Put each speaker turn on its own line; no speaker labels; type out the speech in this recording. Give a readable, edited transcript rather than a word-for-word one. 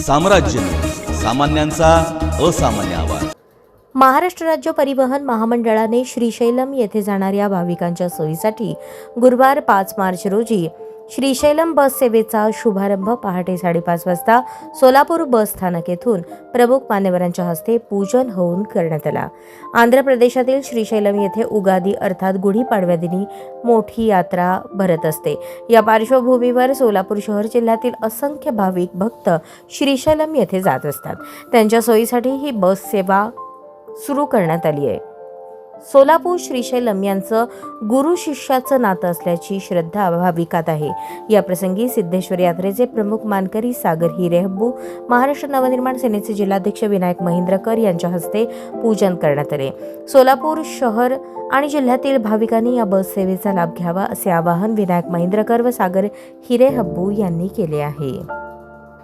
साम्राज्य, सामान्यांचा असामान्य आवाज।
महाराष्ट्र राज्य परिवहन महामंडळाने श्रीशैलम येथे जाणाऱ्या भाविकांच्या सोयीसाठी गुरुवार 5 मार्च रोजी श्रीशैलम बस सेवेचा शुभारंभ पहाटे 5:30 वाजता सोलापूर बस स्थानक येथून प्रमुख मान्यवरांच्या हस्ते पूजन होऊन करण्यात आला। आंध्र प्रदेशातील श्रीशैलम येथे उगादी अर्थात गुढीपाडव्या दिनी मोठी यात्रा भरत असते। या पार्श्वभूमीवर सोलापूर शहर जिल्ह्यातील असंख्य भाविक भक्त श्रीशैलम येथे जात असतात। त्यांच्या सोयीसाठी ही बस सेवा सुरू करण्यात आली आहे। सोलापूर श्रीशैलम यांचं गुरु शिष्याचं नातं असल्याची श्रद्धा भाविकात आहे। या प्रसंगी सिद्धेश्वर यात्रेचे प्रमुख मानकरी सागर हिरेहब्बू, महाराष्ट्र नवनिर्माण सेनेचे जिल्हाध्यक्ष विनायक महेंद्रकर यांच्या हस्ते पूजन करण्यात आले। सोलापूर शहर आणि जिल्ह्यातील भाविकांनी या बस सेवेचा लाभ घ्यावा असे आवाहन विनायक महेंद्रकर व सागर हिरेहब्बू यांनी केले आहे।